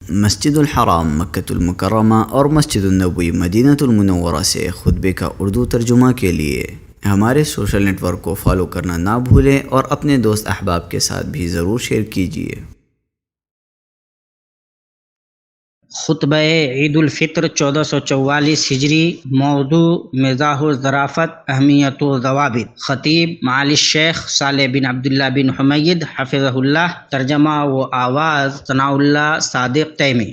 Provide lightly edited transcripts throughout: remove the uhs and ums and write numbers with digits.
مسجد الحرام مکۃ المکرمہ اور مسجد النبوی مدینہ المنورہ سے خطبے کا اردو ترجمہ کے لیے ہمارے سوشل نیٹ ورک کو فالو کرنا نہ بھولیں اور اپنے دوست احباب کے ساتھ بھی ضرور شیئر کیجیے۔ خطبہ عید الفطر 1444 ہجری، موضوع مزاح و ظرافت، اہمیت و ضوابط، خطیب معالی الشیخ صالح بن عبداللہ بن حمید حفظہ اللہ، ترجمہ و آواز ثناء اللہ صادق تیمی۔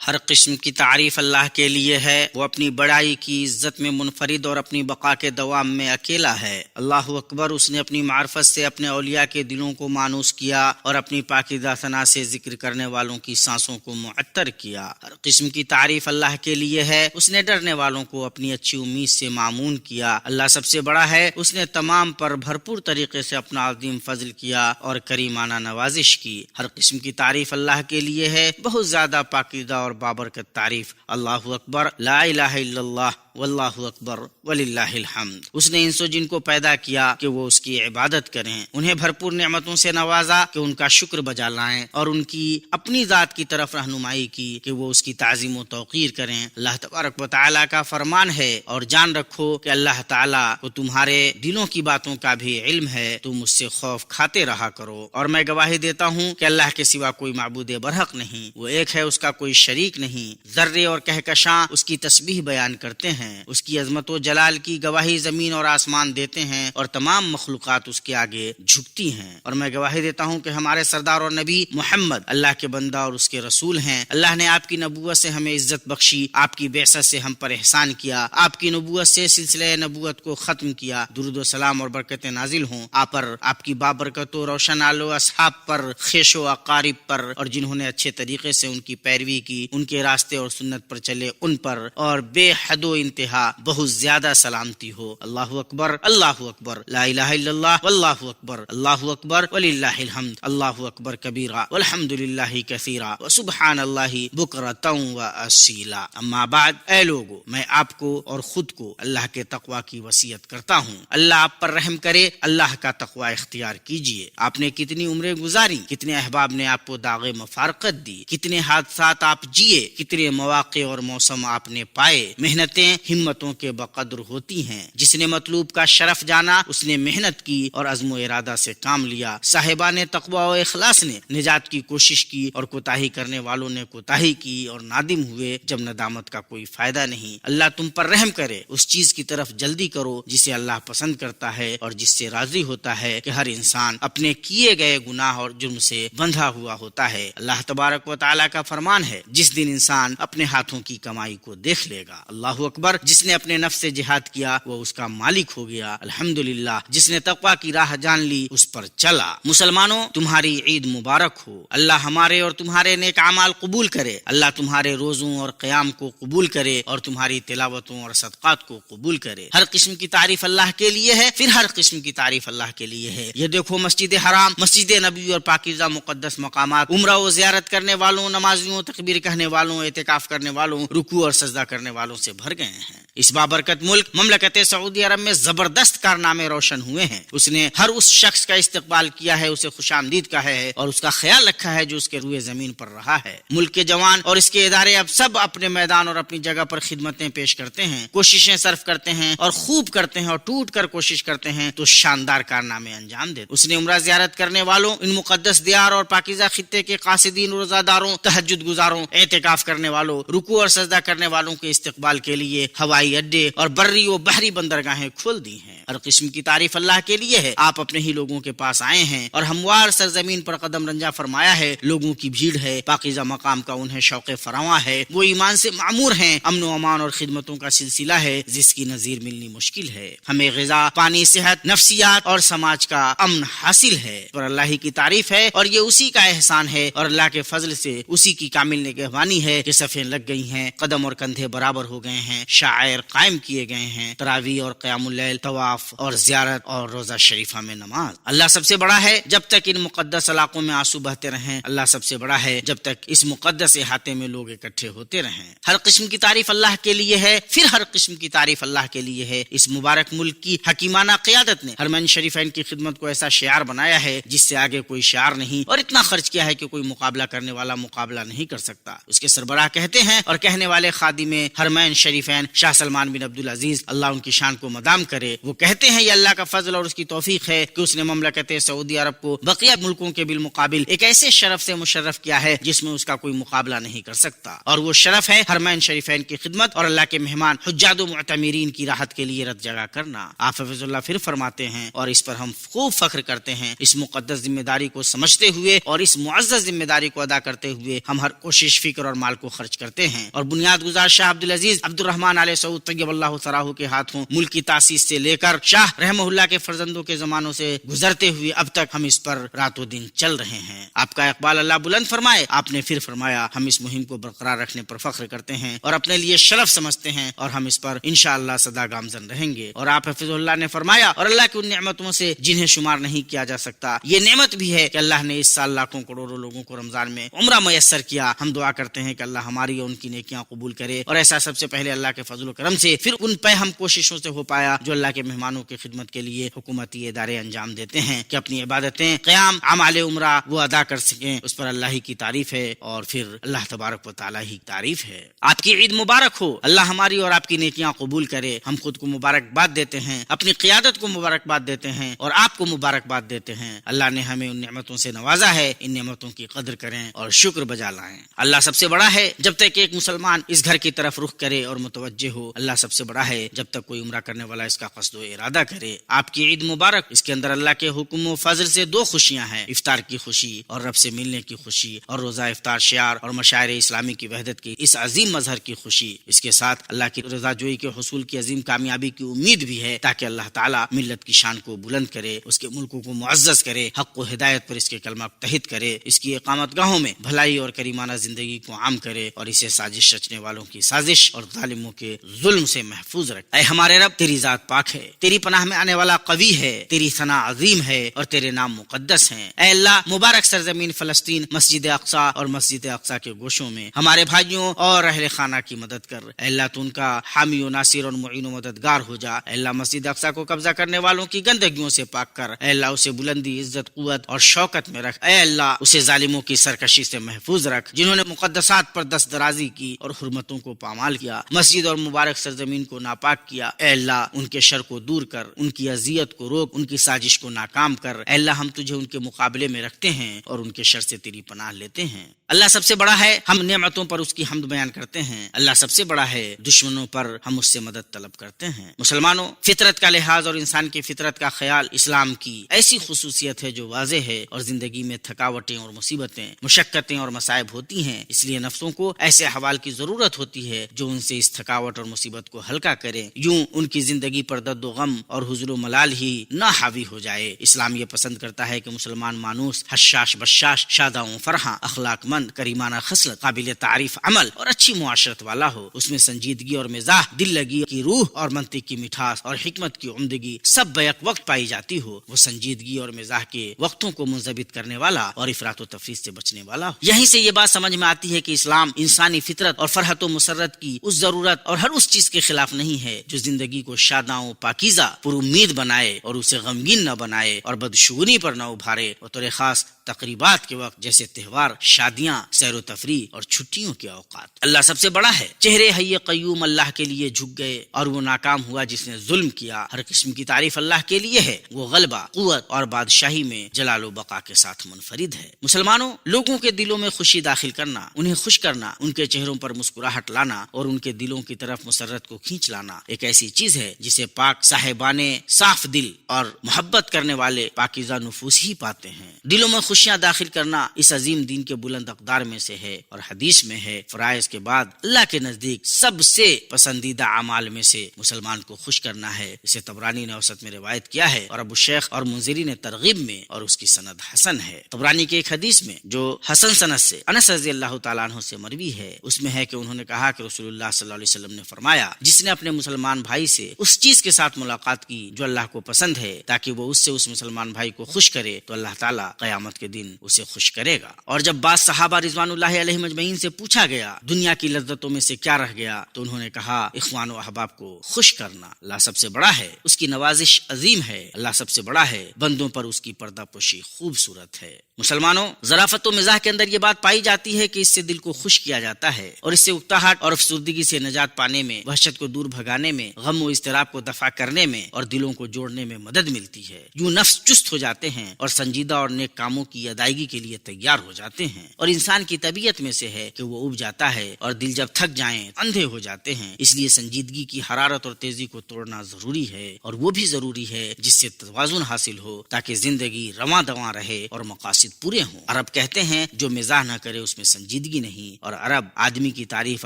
ہر قسم کی تعریف اللہ کے لیے ہے، وہ اپنی بڑائی کی عزت میں منفرد اور اپنی بقا کے دوام میں اکیلا ہے۔ اللہ اکبر، اس نے اپنی معرفت سے اپنے اولیاء کے دلوں کو مانوس کیا اور اپنی پاکیزہ ثنا سے ذکر کرنے والوں کی سانسوں کو معطر کیا۔ ہر قسم کی تعریف اللہ کے لیے ہے، اس نے ڈرنے والوں کو اپنی اچھی امید سے مامون کیا۔ اللہ سب سے بڑا ہے، اس نے تمام پر بھرپور طریقے سے اپنا عظیم فضل کیا اور کریمانہ نوازش کی۔ ہر قسم کی تعریف اللہ کے لیے ہے، بہت زیادہ پاکیزہ اور بابرکت تعریف۔ اللہ اکبر، لا الہ الا اللہ، واللہ اکبر وللہ الحمد۔ اس نے انس و جن کو پیدا کیا کہ وہ اس کی عبادت کریں، انہیں بھرپور نعمتوں سے نوازا کہ ان کا شکر بجا لائیں، اور ان کی اپنی ذات کی طرف رہنمائی کی کہ وہ اس کی تعظیم و توقیر کریں۔ اللہ تبارک و تعالیٰ کا فرمان ہے، اور جان رکھو کہ اللہ تعالیٰ کو تمہارے دلوں کی باتوں کا بھی علم ہے، تم اس سے خوف کھاتے رہا کرو۔ اور میں گواہی دیتا ہوں کہ اللہ کے سوا کوئی معبود برحق نہیں، وہ ایک ہے، اس کا کوئی شریک نہیں۔ ذرے اور کہکشاں اس کی تسبیح بیان کرتے ہیں، اس کی عظمت و جلال کی گواہی زمین اور آسمان دیتے ہیں، اور تمام مخلوقات اس کے آگے جھکتی ہیں۔ اور میں گواہی دیتا ہوں کہ ہمارے سردار اور نبی محمد اللہ کے بندہ اور اس کے رسول ہیں۔ اللہ نے آپ کی نبوت سے ہمیں عزت بخشی، آپ کی بعثت سے ہم پر احسان کیا، آپ کی نبوت سے سلسلہ نبوت کو ختم کیا۔ درود و سلام اور برکتیں نازل ہوں آپ پر، آپ کی بابرکت و روشن آل و اصحاب پر، خیش و اقارب پر، اور جنہوں نے اچھے طریقے سے ان کی پیروی کی، ان کے راستے اور سنت پر چلے ان پر، اور بے حد و انتہا بہت زیادہ سلامتی ہو۔ اللہ اکبر، اللہ اکبر، لا الہ الا اللہ، واللہ اکبر، اللہ اکبر وللہ الحمد، اللہ اکبر کبیرہ والحمد للہ کثیرہ وسبحان اللہ بکرۃ و اصیلا۔ اما بعد، اے لوگو، میں آپ کو اور خود کو اللہ کے تقوی کی وصیت کرتا ہوں۔ اللہ آپ پر رحم کرے، اللہ کا تقوی اختیار کیجئے۔ آپ نے کتنی عمریں گزاری، کتنے احباب نے آپ کو داغ مفارقت دی، کتنے حادثات آپ جیے، کتنے مواقع اور موسم آپ نے پائے۔ محنتیں ہمتوں کے بقدر ہوتی ہیں، جس نے مطلوب کا شرف جانا اس نے محنت کی اور عزم و ارادہ سے کام لیا۔ صاحبان تقوی و اخلاص نے نجات کی کوشش کی، اور کوتاہی کرنے والوں نے کوتاہی کی اور نادم ہوئے جب ندامت کا کوئی فائدہ نہیں۔ اللہ تم پر رحم کرے، اس چیز کی طرف جلدی کرو جسے اللہ پسند کرتا ہے اور جس سے راضی ہوتا ہے کہ ہر انسان اپنے کیے گئے گناہ اور جرم سے بندھا ہوا ہوتا ہے۔ اللہ تبارک و تعالیٰ کا فرمان ہے، جس دن انسان اپنے ہاتھوں کی کمائی کو دیکھ لے گا۔ اللہ اکبر، جس نے اپنے نفس سے جہاد کیا وہ اس کا مالک ہو گیا۔ الحمدللہ، جس نے تقوی کی راہ جان لی اس پر چلا۔ مسلمانوں، تمہاری عید مبارک ہو۔ اللہ ہمارے اور تمہارے نیک اعمال قبول کرے۔ اللہ تمہارے روزوں اور قیام کو قبول کرے اور تمہاری تلاوتوں اور صدقات کو قبول کرے۔ ہر قسم کی تعریف اللہ کے لیے ہے، پھر ہر قسم کی تعریف اللہ کے لیے ہے۔ یہ دیکھو، مسجد حرام، مسجد نبوی اور پاکیزہ مقدس مقامات عمرہ و زیارت کرنے والوں، نمازیوں، تکبیر کہنے والوں، اعتکاف کرنے والوں، رکوع اور سجدہ کرنے والوں سے بھر گئے ہیں۔ اس بابرکت ملک مملکت سعودی عرب میں زبردست کارنامے روشن ہوئے ہیں۔ اس نے ہر اس شخص کا استقبال کیا ہے، اسے خوش آمدید کہا ہے اور اس کا خیال رکھا ہے جو اس کے روئے زمین پر رہا ہے۔ ملک کے جوان اور اس کے ادارے اب سب اپنے میدان اور اپنی جگہ پر خدمتیں پیش کرتے ہیں، کوششیں صرف کرتے ہیں اور خوب کرتے ہیں، اور ٹوٹ کر کوشش کرتے ہیں تو شاندار کارنامے انجام دیتے۔ اس نے عمرہ زیارت کرنے والوں، ان مقدس دیار اور پاکیزہ خطے کے قاصدین، روزہ داروں، تہجد گزاروں، اعتکاف کرنے والوں، رکوع اور سجدہ کرنے والوں کے استقبال کے لیے ہوائی اڈے اور بری و بحری بندرگاہیں کھول دی ہیں۔ ہر قسم کی تعریف اللہ کے لیے ہے۔ آپ اپنے ہی لوگوں کے پاس آئے ہیں اور ہموار سرزمین پر قدم رنجا فرمایا ہے۔ لوگوں کی بھیڑ ہے، پاکیزہ مقام کا انہیں شوق فراواں ہے، وہ ایمان سے معمور ہیں۔ امن و امان اور خدمتوں کا سلسلہ ہے جس کی نظیر ملنی مشکل ہے۔ ہمیں غذا، پانی، صحت، نفسیات اور سماج کا امن حاصل ہے، اور اللہ ہی کی تعریف ہے، اور یہ اسی کا احسان ہے، اور اللہ کے فضل سے اسی کی کامل نگہبانی ہے کہ صفیں لگ گئی ہیں، قدم اور کندھے برابر ہو گئے ہیں، شعائر قائم کیے گئے ہیں، تراویح اور قیام اللیل، طواف اور زیارت اور روزہ شریفہ میں نماز۔ اللہ سب سے بڑا ہے جب تک ان مقدس علاقوں میں آنسو بہتے رہیں، اللہ سب سے بڑا ہے جب تک اس مقدس احاطے میں لوگ اکٹھے ہوتے رہیں۔ ہر قسم کی تعریف اللہ کے لیے ہے، پھر ہر قسم کی تعریف اللہ کے لیے ہے۔ اس مبارک ملک کی حکیمانہ قیادت نے حرمین شریفین کی خدمت کو ایسا شعار بنایا ہے جس سے آگے کوئی شعار نہیں، اور اتنا خرچ کیا ہے کہ کوئی مقابلہ کرنے والا مقابلہ نہیں کر سکتا۔ اس کے سربراہ کہتے ہیں اور کہنے والے خادم حرمین شریفین شاہ سلمان بن عبدالعزیز اللہ ان کی شان کو مدام کرے، وہ کہتے ہیں یہ اللہ کا فضل اور اس کی توفیق ہے کہ اس نے مملکت سعودی عرب کو بقیہ ملکوں کے بالمقابل ایک ایسے شرف سے مشرف کیا ہے جس میں اس کا کوئی مقابلہ نہیں کر سکتا، اور وہ شرف ہے حرمین شریفین کی خدمت اور اللہ کے مہمان حجاج و معتمرین کی راحت کے لیے رت جگہ کرنا۔ آپ حفظ اللہ پھر فرماتے ہیں اور اس پر ہم خوب فخر کرتے ہیں، اس مقدس ذمہ داری کو سمجھتے ہوئے اور اس معزز ذمہ داری کو ادا کرتے ہوئے ہم ہر کوشش، فکر اور مال کو خرچ کرتے ہیں، اور بنیاد گزار شاہ عبدالعزیز عبد الرحمن آل سعود طیب اللہ ثراہ کے ہاتھوں ملک کی تاسیس سے لے کر شاہ رحمہ اللہ کے فرزندوں کے زمانوں سے گزرتے ہوئے اب تک ہم اس پر رات و دن چل رہے ہیں۔ آپ کا اقبال اللہ بلند فرمائے۔ آپ نے پھر فرمایا ہم اس مہم کو برقرار رکھنے پر فخر کرتے ہیں اور اپنے لیے شرف سمجھتے ہیں، اور ہم اس پر انشاءاللہ سدا گامزن رہیں گے۔ اور آپ حفظ اللہ نے فرمایا اور اللہ کی ان نعمتوں سے جنہیں شمار نہیں کیا جا سکتا، یہ نعمت بھی ہے کہ اللہ نے اس سال لاکھوں کروڑوں لوگوں کو رمضان میں عمرہ میسر کیا۔ ہم دعا کرتے ہیں کہ اللہ ہماری اور ان کی نیکیاں قبول کرے، اور ایسا سب سے پہلے اللہ کے فضل و کرم سے، پھر ان پہ ہم کوششوں سے ہو پایا جو اللہ کے مہمانوں کی خدمت کے لیے حکومتی ادارے انجام دیتے ہیں کہ اپنی عبادتیں، قیام، اعمال عمرہ وہ ادا کر سکیں، اس پر اللہ ہی کی تعریف ہے، اور پھر اللہ تبارک و تعالیٰ ہی کی تعریف ہے۔ آپ کی عید مبارک ہو، اللہ ہماری اور آپ کی نیکیاں قبول کرے۔ ہم خود کو مبارکباد دیتے ہیں، اپنی قیادت کو مبارکباد دیتے ہیں، اور آپ کو مبارکباد دیتے ہیں۔ اللہ نے ہمیں ان نعمتوں سے نوازا ہے، ان نعمتوں کی قدر کریں اور شکر بجا لائیں۔ اللہ سب سے بڑا ہے جب تک ایک مسلمان اس گھر کی طرف رخ کرے اور متوجہ ہو، اللہ سب سے بڑا ہے جب تک کوئی عمرہ کرنے والا اس کا قصد و ارادہ کرے۔ آپ کی عید مبارک، اس کے اندر اللہ کے حکم و فضل سے دو خوشیاں ہیں، افطار کی خوشی اور رب سے ملنے کی خوشی، اور روزہ افطار شعار اور مشاعر اسلامی کی وحدت کی اس عظیم مظہر کی خوشی۔ اس کے ساتھ اللہ کی رضا جوئی کے حصول کی عظیم کامیابی کی امید بھی ہے، تاکہ اللہ تعالیٰ ملت کی شان کو بلند کرے، اس کے ملکوں کو معزز کرے، حق و ہدایت پر اس کے کلمہ متحد کرے، اس کی اقامت گاہوں میں بھلائی اور کریمانہ زندگی کو عام کرے، اور اسے سازش رچنے والوں کی سازش اور ظالموں کے ظلم سے محفوظ رکھے۔ اے ہمارے رب، تیری ذات پاک ہے، تیری پناہ میں آنے والا قوی ہے، تیری ثنا عظیم ہے، اور تیرے نام مقدس ہیں۔ اے اللہ، مبارک سرزمین فلسطین، مسجد اقصی اور مسجد اقصی کے گوشوں میں ہمارے بھائیوں اور اہل خانہ کی مدد کر۔ اے اللہ، تو ان کا حامی و ناصر اور معین و مددگار ہو جا۔ اے اللہ، مسجد اقصی کو قبضہ کرنے والوں کی گندگیوں سے پاک کر۔ اے اللہ، اسے بلندی، عزت، قوت اور شوکت میں رکھ۔ اے اللہ، اسے ظالموں کی سرکشی سے محفوظ رکھ جنہوں نے مقدسات پر دست درازی کی اور حرمتوں کو پامال کیا، مسجد اور مبارک سرزمین کو ناپاک کیا۔ اے اللہ، ان کے شر کو دور کر، ان کی اذیت کو روک، ان کی سازش کو ناکام کر۔ اے اللہ، ہم تجھے ان کے مقابلے میں رکھتے ہیں اور ان کے شر سے تیری پناہ لیتے ہیں۔ اللہ سب سے بڑا ہے، ہم نعمتوں پر اس کی حمد بیان کرتے ہیں۔ اللہ سب سے بڑا ہے، دشمنوں پر ہم اس سے مدد طلب کرتے ہیں۔ مسلمانوں، فطرت کا لحاظ اور انسان کی فطرت کا خیال اسلام کی ایسی خصوصیت ہے جو واضح ہے، اور زندگی میں تھکاوٹیں اور مصیبتیں، مشقتیں اور مصائب ہوتی ہیں، اس لیے نفسوں کو ایسے احوال کی ضرورت ہوتی ہے جو ان سے اس تھکاوٹ اور مصیبت کو ہلکا کرے، یوں ان کی زندگی پر درد و غم اور حزن و ملال ہی نہ حاوی ہو جائے۔ اسلام یہ پسند کرتا ہے کہ مسلمان مانوس حشاش بشاش، شاداں و فرحاں، اخلاق مند، کریمانہ خصلت، قابل تعریف عمل اور اچھی معاشرت والا ہو۔ اس میں سنجیدگی اور مزاح، دل لگی کی روح اور منطق کی مٹھاس اور حکمت کی عمدگی سب بیک وقت پائی جاتی ہو۔ وہ سنجیدگی اور مزاح کے وقتوں کو منضبط کرنے والا اور افراط و تفریط سے بچنے والا ہو۔ یہیں سے یہ بات سمجھ میں آتی ہے کہ اسلام انسانی فطرت اور فرحت و مسرت کی اس ضرورت اور ہر اس چیز کے خلاف نہیں ہے جو زندگی کو شاداں و پاکیزہ، پر امید بنائے اور اسے غمگین نہ بنائے اور بدشگونی پر نہ ابھارے، اور طور خاص تقریبات کے وقت جیسے تہوار، شادیاں، سیر و تفریح اور چھٹیوں کے اوقات۔ اللہ سب سے بڑا ہے، چہرے حی قیوم اللہ کے لیے جھک گئے اور وہ ناکام ہوا جس نے ظلم کیا۔ ہر قسم کی تعریف اللہ کے لیے ہے، وہ غلبہ، قوت اور بادشاہی میں جلال و بقا کے ساتھ منفرد ہے۔ مسلمانوں، لوگوں کے دلوں میں خوشی داخل کرنا، انہیں خوش کرنا، ان کے چہروں پر مسکراہٹ لانا اور ان کے دلوں کی طرف مسرت کو کھینچ لانا ایک ایسی چیز ہے جسے پاک صاحبانے صاف دل اور محبت کرنے والے پاکیزہ نفوس ہی پاتے ہیں۔ دلوں میں خوشیاں داخل کرنا اس عظیم دین کے بلند اقدار میں سے ہے، اور حدیث میں ہے فرائض کے بعد اللہ کے نزدیک سب سے پسندیدہ اعمال میں سے مسلمان کو خوش کرنا ہے۔ اسے طبرانی نے اوسط میں روایت کیا ہے، اور ابو شیخ اور منذری نے ترغیب میں، اور اس کی سند حسن ہے۔ طبرانی کے ایک حدیث میں جو حسن سند سے انس رضی اللہ تعالیٰ عنہ سے مروی ہے، اس میں ہے کہ انہوں نے کہا کہ رسول اللہ صلی اللہ علیہ وسلم نے فرمایا، جس نے اپنے مسلمان بھائی سے اس چیز کے ساتھ ملاقات کی جو اللہ کو پسند ہے تاکہ وہ اس سے اس مسلمان بھائی کو خوش کرے، تو اللہ تعالیٰ قیامت کے دن اسے خوش کرے گا۔ اور جب بعض صحابہ رضوان اللہ علیہم اجمعین سے پوچھا گیا دنیا کی لذتوں میں سے کیا رہ گیا، تو انہوں نے کہا اخوان و احباب کو خوش کرنا اللہ سب سے بڑا ہے، اس کی نوازش عظیم ہے، اللہ سب سے بڑا ہے، بندوں پر اس کی پردہ پوشی خوبصورت ہے۔ مسلمانوں، ظرافت و مزاح کے اندر یہ بات پائی جاتی ہے کہ اس سے دل کو خوش کیا جاتا ہے، اور اس سے اکتاہٹ اور افسردگی سے نجات پانے میں، وحشت کو دور بھگانے میں، غم و اضطراب کو دفع کرنے میں اور دلوں کو جوڑنے میں مدد ملتی ہے۔ یوں نفس چست ہو جاتے ہیں اور سنجیدہ اور نیک کاموں کی ادائیگی کے لیے تیار ہو جاتے ہیں، اور انسان کی طبیعت میں سے ہے کہ وہ اُب جاتا ہے اور دل جب تھک جائیں اندھے ہو جاتے ہیں۔ اس لیے سنجیدگی کی حرارت اور تیزی کو توڑنا ضروری ہے، اور وہ بھی ضروری ہے جس سے توازن حاصل ہو تاکہ زندگی رواں دواں رہے اور مقاصد پورے ہوں۔ عرب کہتے ہیں جو مزاح نہ کرے اس میں سنجیدگی نہیں، اور عرب آدمی کی تعریف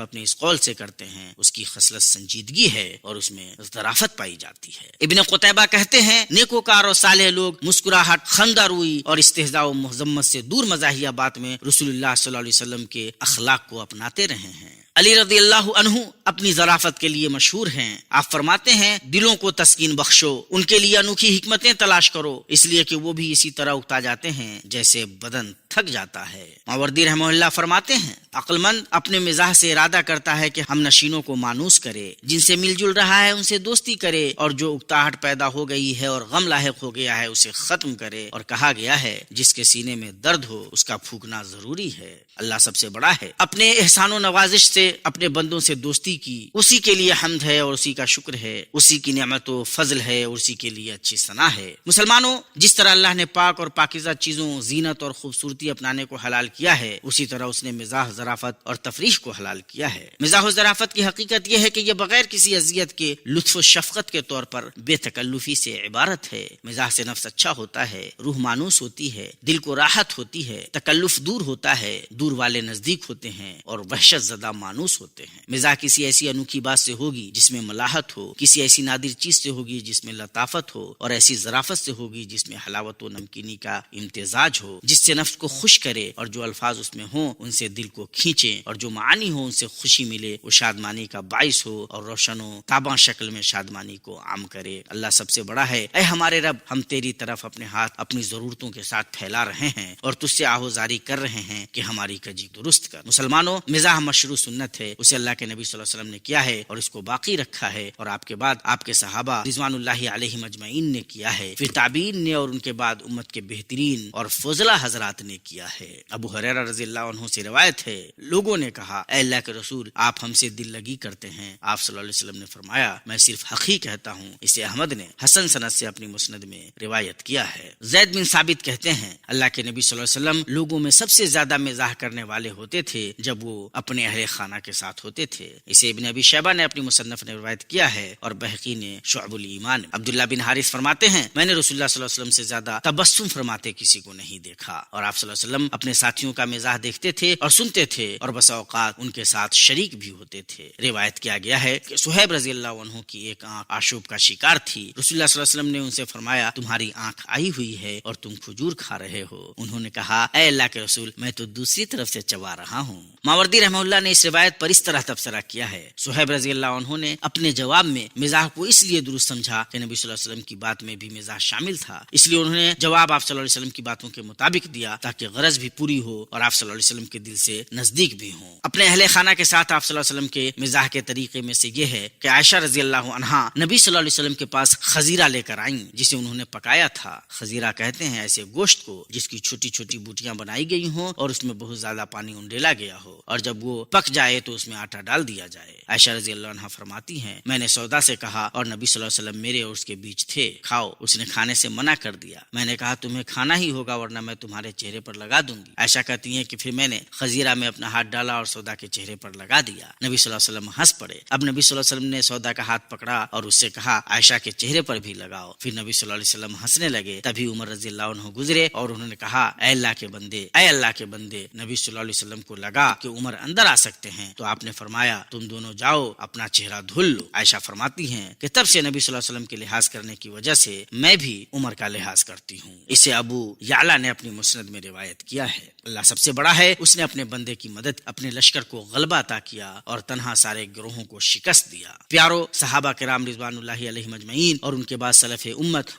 اپنے اس قول سے کرتے ہیں اس کی خصلت سنجیدگی ہے اور اس میں ظرافت پائی جاتی ہے۔ ابن قتیبہ کہتے ہیں نیکوکار اور صالح لوگ مسکراہٹ، خندہ روئی اور استہزاء و مذمت سے دور مزاحیہ بات میں رسول اللہ صلی اللہ علیہ وسلم کے اخلاق کو اپناتے رہے ہیں۔ علی رضی اللہ عنہ اپنی ظرافت کے لیے مشہور ہیں۔ آپ فرماتے ہیں دلوں کو تسکین بخشو، ان کے لیے انوکھی حکمتیں تلاش کرو، اس لیے کہ وہ بھی اسی طرح اکتا جاتے ہیں جیسے بدن تھک جاتا ہے۔ ماوردی رحمہ اللہ فرماتے ہیں عقل مند اپنے مزاح سے ارادہ کرتا ہے کہ ہم نشینوں کو مانوس کرے، جن سے مل جل رہا ہے ان سے دوستی کرے، اور جو اکتاہٹ پیدا ہو گئی ہے اور غم لاحق ہو گیا ہے اسے ختم کرے، اور کہا گیا ہے جس کے سینے میں درد ہو اس کا پھونکنا ضروری ہے۔ اللہ سب سے بڑا ہے، اپنے احسان و نوازش سے اپنے بندوں سے دوستی کی، اسی کے لیے حمد ہے اور اسی کا شکر ہے، اسی کی نعمت و فضل ہے اور اسی کے لیے اچھی ثنا ہے۔ مسلمانوں، جس طرح اللہ نے پاک اور پاکیزہ چیزوں، زینت اور خوبصورتی اپنانے کو حلال کیا ہے، اسی طرح اس نے مزاح، ظرافت اور تفریح کو حلال کیا ہے۔ مزاح و ظرافت کی حقیقت یہ ہے کہ یہ بغیر کسی اذیت کے لطف و شفقت کے طور پر بے تکلفی سے عبارت ہے۔ مزاح سے نفس اچھا ہوتا ہے، روح مانوس ہوتی ہے، دل کو راحت ہوتی ہے، تکلف دور ہوتا ہے، دور والے نزدیک ہوتے ہیں اور وحشت زدہ مانوس ہوتے ہیں۔ مزاح کسی ایسی انوکھی بات سے ہوگی جس میں ملاحت ہو، کسی ایسی نادر چیز سے ہوگی جس میں لطافت ہو، اور ایسی ظرافت سے ہوگی جس میں حلاوت و نمکینی کا امتزاج ہو، جس سے نفس کو خوش کرے اور جو الفاظ اس میں ہوں ان سے دل کو کھینچے، اور جو معانی ہو ان سے خوشی ملے، وہ شادمانی کا باعث ہو اور روشن و تاباں شکل میں شادمانی کو عام کرے۔ اللہ سب سے بڑا ہے، اے ہمارے رب، ہم تیری طرف اپنے ہاتھ اپنی ضرورتوں کے ساتھ پھیلا رہے ہیں اور تجھ سے آہوزاری کر رہے ہیں کہ ہماری کجی درست کر۔ مسلمانوں، مزاح مشروع سنت ہے، اسے اللہ کے نبی صلی اللہ علیہ وسلم نے کیا ہے اور اس کو باقی رکھا ہے، اور آپ کے بعد آپ کے صحابہ رضوان اللہ علیہم اجمعین نے کیا ہے، پھر تابعین نے، اور ان کے بعد امت کے بہترین اور فضلہ حضرات نے کیا ہے۔ ابو ہریرہ رضی اللہ عنہ سے روایت ہے، لوگوں نے کہا اے اللہ کے رسول، آپ ہم سے دل لگی کرتے ہیں۔ آپ صلی اللہ علیہ وسلم نے فرمایا میں صرف حق ہی کہتا ہوں۔ اسے احمد نے حسن سند سے اپنی مسند میں روایت کیا ہے۔ زید بن ثابت کہتے ہیں اللہ کے نبی صلی اللہ علیہ وسلم لوگوں میں سب سے زیادہ مزاح کرنے والے ہوتے تھے جب وہ اپنے اہل خانہ کے ساتھ ہوتے تھے۔ اسے ابن ابی شیبہ نے اپنی مصنف نے روایت کیا ہے، اور بہقی نے شعب الایمان۔ عبداللہ بن حارث فرماتے ہیں میں نے رسول اللہ صلی اللہ علیہ وسلم سے زیادہ تبسم فرماتے کسی کو نہیں دیکھا، اور آپ صلی اللہ علیہ وسلم اپنے ساتھیوں کا مزاح دیکھتے تھے اور سنتے تھے، اور بسا اوقات ان کے ساتھ شریک بھی ہوتے تھے۔ روایت کیا گیا ہے کہ صہیب رضی اللہ عنہ کی ایک آنکھ آشوب کا شکار تھی۔ رسول اللہ صلی اللہ علیہ وسلم نے ان سے فرمایا تمہاری آنکھ آئی ہوئی ہے اور تم کھجور کھا رہے ہو۔ انہوں نے کہا اے اللہ کے رسول، میں تو دوسری طرف سے چبا رہا ہوں۔ ماوردی رحمہ اللہ نے اس روایت پر اس طرح تبصرہ کیا ہے، صہیب رضی اللہ عنہ نے اپنے جواب میں مزاح کو اس لیے درست سمجھا کہ نبی صلی اللہ علیہ وسلم کی بات میں بھی مزاح شامل تھا، اس لیے انہوں نے جواب آپ صلی اللہ علیہ وسلم کی باتوں کے مطابق دیا تاکہ غرض بھی پوری ہو اور آپ صلی اللہ علیہ وسلم کے دل سے نزدیک بھی ہوں۔ اپنے اہل خانہ کے ساتھ آپ صلی اللہ علیہ وسلم کے مزاح کے طریقے میں سے یہ ہے کہ عائشہ رضی اللہ عنہا نبی صلی اللہ علیہ وسلم کے پاس خزیرہ لے کر آئیں جسے انہوں نے پکایا تھا۔ خزیرہ کہتے ہیں ایسے گوشت کو جس کی چھوٹی چھوٹی بوٹیاں بنائی گئی ہوں اور اس میں بہت زیادہ پانی انڈیلا گیا ہو، اور جب وہ پک جائے تو اس میں آٹا ڈال دیا جائے۔ عائشہ رضی اللہ عنہا فرماتی ہیں میں نے سودا سے کہا اور نبی صلی اللہ علیہ وسلم میرے اور اس کے بیچ تھے، کھاؤ۔ اس نے کھانے سے منع کر دیا۔ میں نے کہا تمہیں کھانا ہی ہوگا ورنہ میں تمہارے چہرے پر لگا دوں گی۔ عائشہ کہتی ہیں کہ پھر میں نے خزیرہ میں اپنا ہاتھ ڈالا اور سودا کے چہرے پر لگا دیا۔ نبی صلی اللہ علیہ وسلم ہنس پڑے۔ اب نبی صلی اللہ علیہ وسلم نے سودا کا ہاتھ پکڑا اور اس سے کہا عائشہ کے چہرے پر بھی لگاؤ۔ پھر نبی صلی اللہ علیہ وسلم ہنسنے لگے۔ تبھی عمر رضی اللہ عنہ گزرے اور انہوں نے کہا اے اللہ کے بندے، اے اللہ کے بندے۔ نبی صلی اللہ علیہ وسلم کو لگا کہ عمر اندر آ سکتے ہیں، تو آپ نے فرمایا تم دونوں جاؤ اپنا چہرہ دھل لو۔ عائشہ فرماتی ہیں کہ تب سے نبی صلی اللہ علیہ وسلم کے لحاظ کرنے کی وجہ سے میں بھی عمر کا لحاظ کرتی ہوں۔ اسے ابو یعلا نے اپنی مسند میں روایت کیا ہے۔ اللہ سب سے بڑا ہے، اس نے اپنے بندے کی مدد، اپنے لشکر کو غلبہ عطا کیا اور تنہا سارے گروہوں کو شکست دیا۔ پیارو، صحابہ کرام رضوان اللہ علیہم اجمعین اور ان کے بعد سلف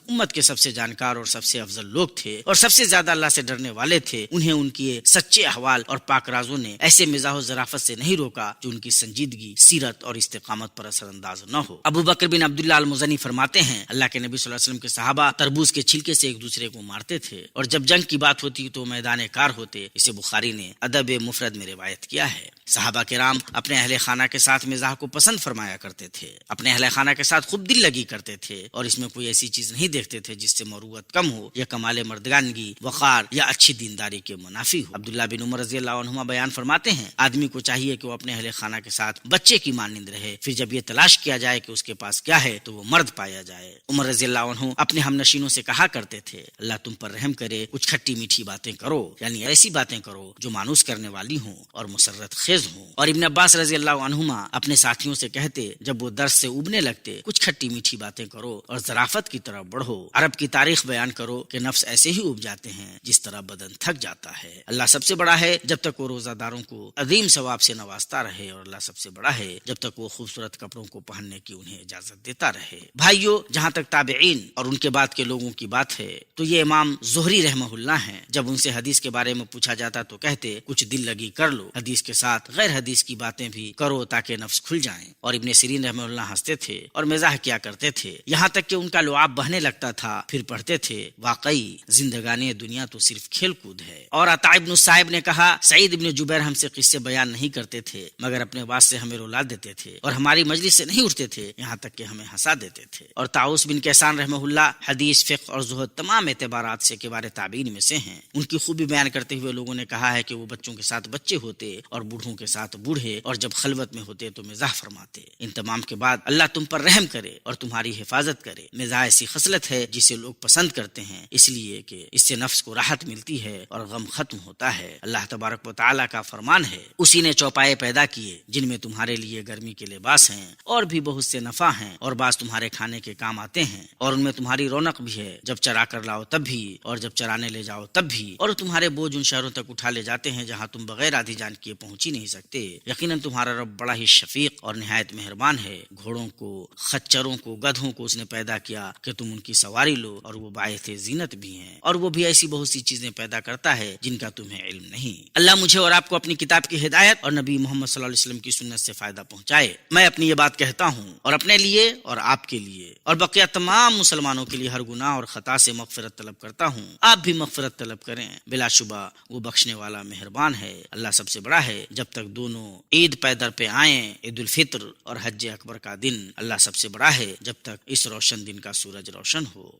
امت کے سب سے جانکار اور سب سے افضل لوگ تھے اور سب سے زیادہ اللہ سے ڈرنے والے تھے۔ انہیں ان کی سچے احوال اور پاک رازوں نے ایسے مزاح و ظرافت سے نہیں روکا جو ان کی سنجیدگی، سیرت اور استقامت پر اثر انداز نہ ہو۔ ابو بکر بن عبداللہ المزنی فرماتے ہیں اللہ کے نبی صلی اللہ علیہ وسلم کے صحابہ تربوز کے چھلکے سے ایک دوسرے کو مارتے تھے اور جب جنگ کی بات ہوتی تو میدان کار ہوتے۔ اسے بخاری نے ادب مفرد میں روایت کیا ہے۔ صحابہ کرام اپنے اہل خانہ کے ساتھ مزاح کو پسند فرمایا کرتے تھے، اپنے اہل خانہ کے ساتھ خوب دل لگی کرتے تھے اور اس میں کوئی ایسی چیز نہیں دیکھتے تھے جس سے مروت کم ہو یا کمال مردگانگی، وقار یا اچھی دینداری کے منافی ہو۔ عبداللہ بن عمر رضی اللہ عنہما بیان فرماتے ہیں آدمی کو چاہیے کہ وہ اپنے اہل خانہ کے ساتھ بچے کی مانند رہے، پھر جب یہ تلاش کیا جائے کہ اس کے پاس کیا ہے تو وہ مرد پایا جائے۔ عمر رضی اللہ عنہ اپنے ہم نشینوں سے کہا کرتے تھے اللہ تم پر رحم کرے، کچھ کھٹی میٹھی باتیں کرو، یعنی ایسی باتیں کرو جو مانوس کرنے والی ہوں اور مسرت خیز ہوں۔ اور ابن عباس رضی اللہ عنہما اپنے ساتھیوں سے کہتے جب وہ درس سے اُبنے لگتے کچھ کھٹی میٹھی باتیں کرو اور ظرافت کی طرف بڑھو، عرب کی تاریخ بیان کرو کہ نفس ایسے ہی اُب جاتے ہیں جس طرح بدن تھک جاتا ہے۔ اللہ سب سے بڑا ہے جب تک وہ روزہ داروں کو عظیم ثواب سے نوازتا رہے، اور اللہ سب سے بڑا ہے جب تک وہ خوبصورت کپڑوں کو پہننے کی انہیں اجازت دیتا رہے۔ بھائیو، جہاں تک تابعین اور ان کے بعد کے لوگوں کی بات ہے تو یہ امام زہری رحمہ اللہ ہیں۔ جب ان سے حدیث کے بارے میں پوچھا جاتا تو کہتے کچھ دل لگی کر لو، حدیث کے ساتھ غیر حدیث کی باتیں بھی کرو تاکہ نفس کھل جائیں۔ اور ابن سیرین رحمہ اللہ ہنستے تھے اور مزاح کیا کرتے تھے، یہاں تک کہ ان کا لعاب بہنے لگتا تھا۔ پھر پڑھتے تھے واقعی زندگانی دنیا تو صرف کھیل کود ہے۔ اور عطا ابن صائب نے کہا سعید ابن جبیر ہم سے قصے بیان نہیں کرتے تھے مگر اپنے بات سے ہمیں رلا دیتے تھے اور ہماری مجلس سے نہیں اٹھتے تھے یہاں تک کہ ہمیں ہنسا دیتے تھے۔ اور طاؤس بن کیسان رحمہ اللہ حدیث، فقہ اور زہد تمام اعتبارات سے کبار تابعین میں سے ہیں۔ ان کی خوبی بیان کرتے ہوئے لوگوں نے کہا ہے کہ وہ بچوں کے ساتھ بچے ہوتے اور بوڑھوں کے ساتھ بوڑھے، اور جب خلوت میں ہوتے تو مزاح فرماتے۔ ان تمام کے بعد اللہ تم پر رحم کرے اور تمہاری حفاظت کرے۔ مزاح ایسی خصلت ہے جسے لوگ پسند کرتے ہیں اس لیے کہ اس سے نفس کو راحت ملتی ہے اور غم ختم ہوتا ہے۔ اللہ تبارک و تعالیٰ کا فرمان ہے اسی نے چوپائے پیدا کیے جن میں تمہارے لیے گرمی کے لباس ہیں اور بھی بہت سے نفع ہیں، اور بعض تمہارے کھانے کے کام آتے ہیں، اور ان میں تمہاری رونق بھی ہے، جب چرا کر لاؤ تب بھی اور جب چرانے لے جاؤ تب بھی، اور تمہارے بوجھ ان شہروں تک اٹھا لے جاتے ہیں جہاں تم بغیر آدھی جان کیے پہنچ ہی نہیں سکتے۔ یقیناً تمہارا رب بڑا ہی شفیق اور نہایت مہربان ہے۔ گھوڑوں کو، خچروں کو، گدھوں کو اس نے پیدا کیا کہ تم ان کی سواری لو، اور وہ باعث زینت بھی ہیں، اور وہ بھی ایسی بہت سی چیزیں پیدا کرتا ہے جن کا تمہیں علم نہیں۔ اللہ مجھے اور آپ کو اپنی کتاب کی ہدایت اور نبی محمد صلی اللہ علیہ وسلم کی سنت سے فائدہ پہنچائے۔ میں اپنی یہ بات کہتا ہوں اور اپنے لیے اور آپ کے لیے اور بقیہ تمام مسلمانوں کے لیے ہر گناہ اور خطا سے مغفرت طلب کرتا ہوں۔ آپ بھی مغفرت طلب کریں، بلا شبہ وہ بخشنے والا مہربان ہے۔ اللہ سب سے بڑا ہے جب تک دونوں عید پے در پہ آئیں، عید الفطر اور حج اکبر کا دن۔ اللہ سب سے بڑا ہے جب تک اس روشن دن کا سورج روشن ہو۔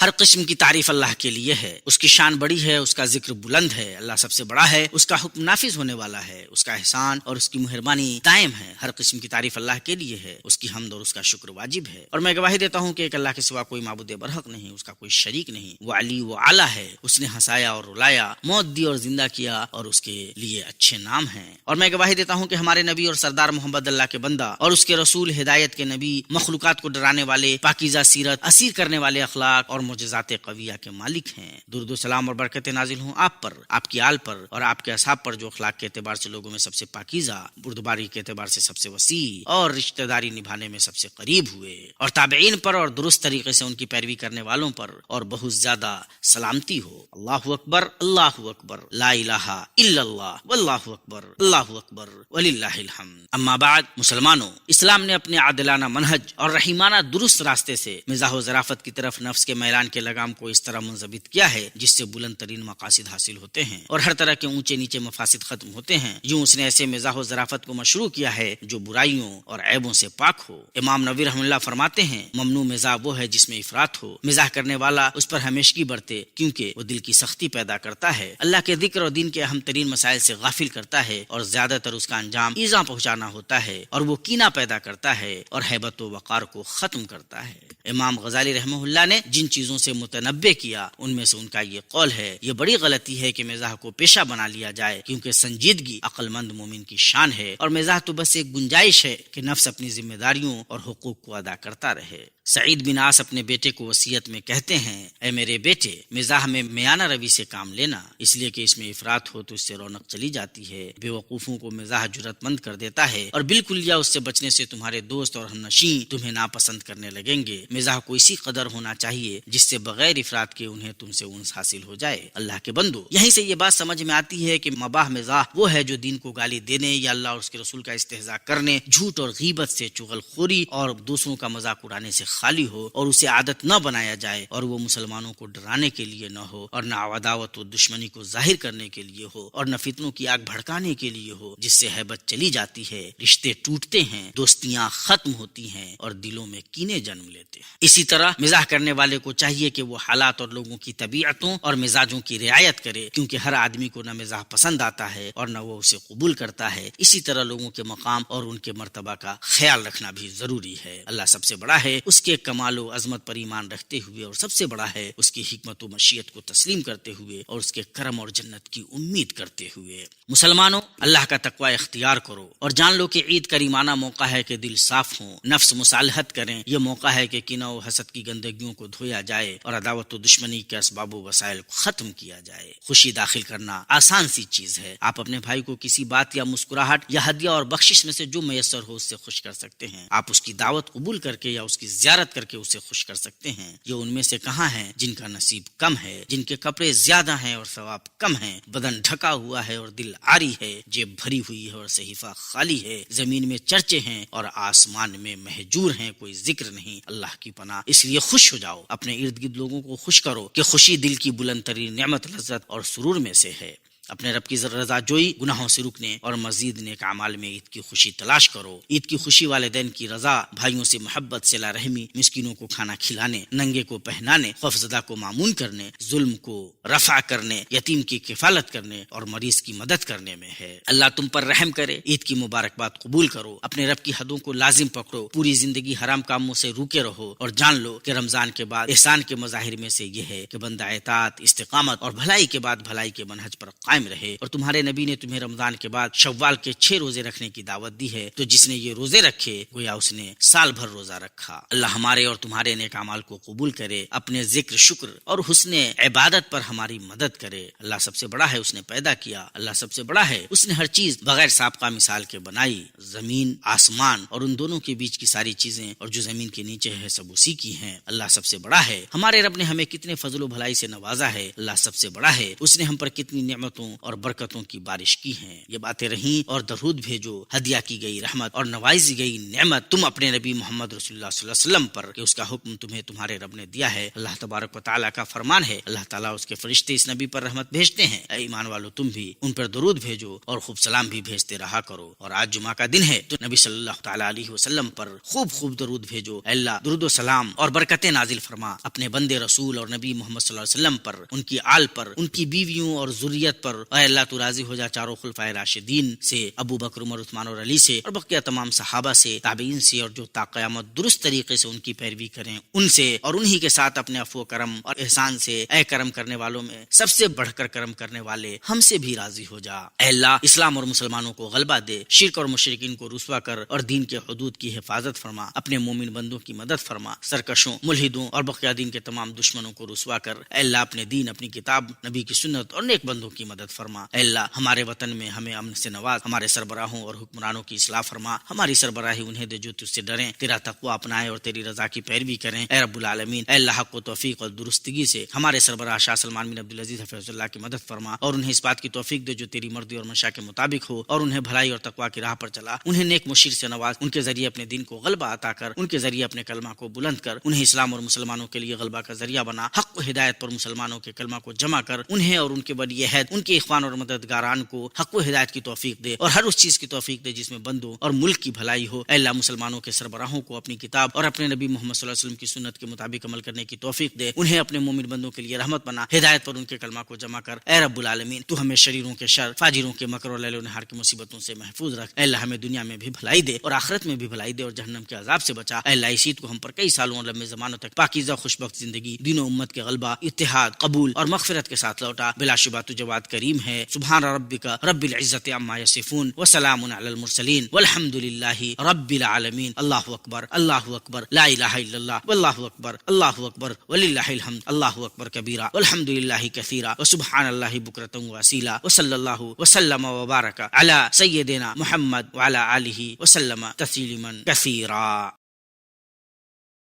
ہر قسم کی تعریف اللہ کے لیے ہے، اس کی شان بڑی ہے، اس کا ذکر بلند ہے۔ اللہ سب سے بڑا ہے، اس کا حکم نافذ ہونے والا ہے، اس کا احسان اور اس کی مہربانی دائم ہے۔ ہر قسم کی تعریف اللہ کے لیے ہے، اس کی حمد اور اس کا شکر واجب ہے۔ اور میں گواہی دیتا ہوں کہ ایک اللہ کے سوا کوئی معبود برحق نہیں، اس کا کوئی شریک نہیں۔ وہ علی و اعلیٰ ہے، اس نے ہنسایا اور رلایا، موت دی اور زندہ کیا، اور اس کے لیے اچھے نام ہیں۔ اور میں گواہی دیتا ہوں کہ ہمارے نبی اور سردار محمد اللہ کے بندہ اور اس کے رسول، ہدایت کے نبی، مخلوقات کو ڈرانے والے، پاکیزہ سیرت، اسیر کرنے والے اخلاق اور معجزات قویہ کے مالک ہیں۔ درود و سلام اور برکتیں نازل ہوں آپ پر، آپ کی آل پر اور آپ کے اصحاب پر جو اخلاق کے اعتبار سے لوگوں میں سب سے پاکیزہ، بردباری کے اعتبار سے سب سے وسیع اور رشتہ داری نبھانے میں سب سے قریب ہوئے، اور تابعین پر اور درست طریقے سے ان کی پیروی کرنے والوں پر اور بہت زیادہ سلامتی ہو۔ اللہ اکبر، اللہ اکبر، لا الہ الا اللہ، واللہ اکبر، اللہ اکبر، وللہ الحمد۔ اما بعد، مسلمانوں، اسلام نے اپنے عادلانہ منہج اور رحیمانہ درست راستے سے مزاح و ظرافت کی طرف نفس کے میلان اعلان کے لگام کو اس طرح منضبط کیا ہے جس سے بلند ترین مقاصد حاصل ہوتے ہیں اور ہر طرح کے اونچے نیچے مفاسد ختم ہوتے ہیں۔ یوں اس نے ایسے مزاح و ظرافت کو مشروع کیا ہے جو برائیوں اور عیبوں سے پاک ہو۔ امام نووی رحمہ اللہ فرماتے ہیں ممنوع مزاح وہ ہے جس میں افراط ہو، مزاح کرنے والا اس پر ہمیشگی برتے کیونکہ وہ دل کی سختی پیدا کرتا ہے، اللہ کے ذکر اور دین کے اہم ترین مسائل سے غافل کرتا ہے اور زیادہ تر اس کا انجام ایذا پہنچانا ہوتا ہے اور وہ کینہ پیدا کرتا ہے اور ہیبت و وقار کو ختم کرتا ہے۔ امام غزالی رحمہ اللہ نے جن چیزوں سے متنبع کیا ان میں سے ان کا یہ قول ہے، یہ بڑی غلطی ہے کہ مزاح کو پیشہ بنا لیا جائے کیونکہ سنجیدگی عقل مند مومن کی شان ہے اور مزاح تو بس ایک گنجائش ہے کہ نفس اپنی ذمہ داریوں اور حقوق کو ادا کرتا رہے۔ سعید بن عاص اپنے بیٹے کو وصیت میں کہتے ہیں، اے میرے بیٹے، مزاح میں میانہ روی سے کام لینا، اس لیے کہ اس میں افراط ہو تو اس سے رونق چلی جاتی ہے، بے وقوفوں کو مزاح جرأت مند کر دیتا ہے اور بالکل یا اس سے بچنے سے تمہارے دوست اور ہمنشین تمہیں ناپسند کرنے لگیں گے۔ مزاح کو اسی قدر ہونا چاہیے جس سے بغیر افراط کے انہیں تم سے انس حاصل ہو جائے۔ اللہ کے بندو، یہیں سے یہ بات سمجھ میں آتی ہے کہ مباح مزاح وہ ہے جو دین کو گالی دینے یا اللہ اور اس کے رسول کا استہزاء کرنے، جھوٹ اور غیبت سے، چغل خوری اور دوسروں کا مذاق اڑانے سے خالی ہو اور اسے عادت نہ بنایا جائے اور وہ مسلمانوں کو ڈرانے کے لیے نہ ہو اور نہ عداوت و دشمنی کو ظاہر کرنے کے لیے ہو اور نہ فتنوں کی آگ بھڑکانے کے لیے ہو جس سے ہیبت چلی جاتی ہے، رشتے ٹوٹتے ہیں، دوستیاں ختم ہوتی ہیں اور دلوں میں کینے جنم لیتے ہیں۔ اسی طرح مزاح کرنے والے کو چاہیے کہ وہ حالات اور لوگوں کی طبیعتوں اور مزاجوں کی رعایت کرے کیونکہ ہر آدمی کو نہ مزاح پسند آتا ہے اور نہ وہ اسے قبول کرتا ہے۔ اسی طرح لوگوں کے مقام اور ان کے مرتبہ کا خیال رکھنا بھی ضروری ہے۔ اللہ سب سے بڑا ہے، اس کے کمال و عظمت پر ایمان رکھتے ہوئے، اور سب سے بڑا ہے اس کی حکمت و مشیت کو تسلیم کرتے ہوئے اور اس کے کرم اور جنت کی امید کرتے ہوئے۔ مسلمانوں، اللہ کا تقوی اختیار کرو اور جان لو کہ عید کریمانہ موقع ہے کہ دل صاف ہوں، نفس مصالحت کریں، یہ موقع ہے کہ کینہ و حسد کی گندگیوں کو دھویا جائے اور عداوت و دشمنی کے اسباب و وسائل کو ختم کیا جائے۔ خوشی داخل کرنا آسان سی چیز ہے، آپ اپنے بھائی کو کسی بات یا مسکراہٹ یا ہدیہ اور بخشش میں سے جو میسر ہو اس سے خوش کر سکتے ہیں۔ آپ اس کی دعوت قبول کر کے یا اس کی زیارت کر کے اسے خوش کر سکتے ہیں۔ یہ ان میں سے کہاں ہیں جن کا نصیب کم ہے، جن کے کپڑے زیادہ ہیں اور ثواب کم ہیں، بدن ڈھکا ہوا ہے اور دل عاری ہے، جیب بھری ہوئی ہے اور صحیفہ خالی ہے، زمین میں چرچے ہیں اور آسمان میں مہجور ہیں، کوئی ذکر نہیں، اللہ کی پناہ۔ اس لیے خوش ہو جاؤ، اپنے ارد گرد لوگوں کو خوش کرو کہ خوشی دل کی بلند ترین نعمت، لذت اور سرور میں سے ہے۔ اپنے رب کی رضا جوئی، گناہوں سے رکنے اور مزید نیک اعمال میں عید کی خوشی تلاش کرو۔ عید کی خوشی والدین کی رضا، بھائیوں سے محبت، صلہ رحمی، مسکینوں کو کھانا کھلانے، ننگے کو پہنانے، خوفزدہ کو معمون کرنے، ظلم کو رفع کرنے، یتیم کی کفالت کرنے اور مریض کی مدد کرنے میں ہے۔ اللہ تم پر رحم کرے۔ عید کی مبارکباد قبول کرو، اپنے رب کی حدوں کو لازم پکڑو، پوری زندگی حرام کاموں سے روکے رہو اور جان لو کہ رمضان کے بعد احسان کے مظاہر میں سے یہ ہے کہ بندہ اطاعت، استقامت اور بھلائی کے بعد بھلائی کے منہج پر قائم رہے۔ اور تمہارے نبی نے تمہیں رمضان کے بعد شوال کے 6 روزے رکھنے کی دعوت دی ہے، تو جس نے یہ روزے رکھے گویا اس نے سال بھر روزہ رکھا۔ اللہ ہمارے اور تمہارے نیک اعمال کو قبول کرے، اپنے ذکر، شکر اور حسن عبادت پر ہماری مدد کرے۔ اللہ سب سے بڑا ہے، اس نے پیدا کیا۔ اللہ سب سے بڑا ہے، اس نے ہر چیز بغیر سابقہ مثال کے بنائی۔ زمین، آسمان اور ان دونوں کے بیچ کی ساری چیزیں اور جو زمین کے نیچے ہے سب اسی کی ہیں۔ اللہ سب سے بڑا ہے، ہمارے رب نے ہمیں کتنے فضل و بھلائی سے نوازا ہے۔ اللہ سب سے بڑا ہے، اس نے ہم پر کتنی نعمتوں اور برکتوں کی بارش کی ہیں۔ یہ باتیں رہیں اور درود بھیجو، ہدیہ کی گئی رحمت اور نوازی گئی نعمت تم اپنے نبی محمد رسول اللہ صلی اللہ علیہ وسلم پر کہ اس کا حکم تمہیں تمہارے رب نے دیا ہے۔ اللہ تبارک و تعالیٰ کا فرمان ہے، اللہ تعالیٰ اس کے فرشتے اس نبی پر رحمت بھیجتے ہیں۔ اے ایمان والو، تم بھی ان پر درود بھیجو اور خوب سلام بھی بھیجتے رہا کرو۔ اور آج جمعہ کا دن ہے تو نبی صلی اللہ تعالیٰ علیہ وسلم پر خوب درود بھیجو۔ اے اللہ، درود و سلام اور برکتیں نازل فرما اپنے بندے رسول اور نبی محمد صلی اللہ علیہ وسلم پر، ان کی آل پر، ان کی بیویوں اور ذریت پر۔ اے اللہ، تو راضی ہو جا چاروں خلفائے راشدین سے، ابو بکر، عمر، عثمان اور علی سے، اور بقیہ تمام صحابہ سے، تابعین سے، اور جو تا قیامت درست طریقے سے ان کی پیروی کریں ان سے، اور انہی کے ساتھ اپنے عفو و کرم اور احسان سے۔ اے کرم کرنے والوں میں سب سے بڑھ کر کرم کرنے والے، ہم سے بھی راضی ہو جا۔ اے اللہ، اسلام اور مسلمانوں کو غلبہ دے، شرک اور مشرکین کو رسوا کر اور دین کے حدود کی حفاظت فرما، اپنے مومن بندوں کی مدد فرما، سرکشوں، ملحدوں اور بقیہ دین کے تمام دشمنوں کو رسوا کر۔ اے اللہ، اپنے دین، اپنی کتاب، نبی کی سنت اور نیک بندوں کی مدد مدد فرما. اے اللہ ہمارے وطن میں ہمیں امن سے نواز, ہمارے سربراہوں اور حکمرانوں کی اصلاح فرما, ہماری سربراہی انہیں دے جو تجھ سے ڈریں, تیرا تقوی اپنائیں اور تیری رضا کی پیروی کریں. اے رب العالمین, اے اللہ حق و توفیق اور درستگی سے ہمارے سربراہ شاہ سلمان بن عبدالعزیز حفظ اللہ کی مدد فرما, اور انہیں اس بات کی توفیق دے جو تیری مرضی اور منشا کے مطابق ہو, اور انہیں بھلائی اور تقوی کی راہ پر چلا. انہیں نیک مشیر سے نواز, ان کے ذریعے اپنے دین کو غلبہ عطا کر, ان کے ذریعے اپنے کلمہ کو بلند کر, انہیں اسلام اور مسلمانوں کے لیے غلبہ کا ذریعہ بنا. حق و ہدایت پر مسلمانوں کے کلمہ کو جمع کر, انہیں اور ان کے ولی عہد, ان کے اخوان اور مددگاران کو حق و ہدایت کی توفیق دے, اور ہر اس چیز کی توفیق دے جس میں بندوں اور ملک کی بھلائی ہو. اے اللہ مسلمانوں کے سربراہوں کو اپنی کتاب اور اپنے نبی محمد صلی اللہ علیہ وسلم کی سنت کے مطابق عمل کرنے کی توفیق دے, انہیں اپنے مومن بندوں کے لیے رحمت بنا, ہدایت پر ان کے کلمہ کو جمع کر. اے رب العالمین, تو ہمیں شریروں کے شر, فاجروں کے مکر اور لیل و نہار کی مصیبتوں سے محفوظ رکھ. اے اللہ ہمیں دنیا میں بھی بھلائی دے اور آخرت میں بھی بھلائی دے, اور جہنم کے عذاب سے بچا. اے اللہ اس عید کو ہم پر کئی سالوں اور لمبے زمانوں تک پاکیزہ خوشبخت زندگی, دین و امت کے غلبہ, اتحاد, قبول اور مغفرت کے ساتھ لوٹا. بلا شبہ تو جواد کریم ہے. سبحان ربک رب العزت عما یصفون وسلام علی المرسلین والحمد للہ رب العالمین. اللہ اکبر, اللہ اکبر, لا الہ الا اللہ, واللہ اکبر, اللہ اکبر وللہ الحمد, اللہ اکبر کبیرہ والحمد للہ کثیرہ وسبحان اللہ بکرۃ واصیلا, وصلی اللہ وسلم وبارک علی سیدنا محمد وعلی آلہ وسلم تسلیما کثیرا.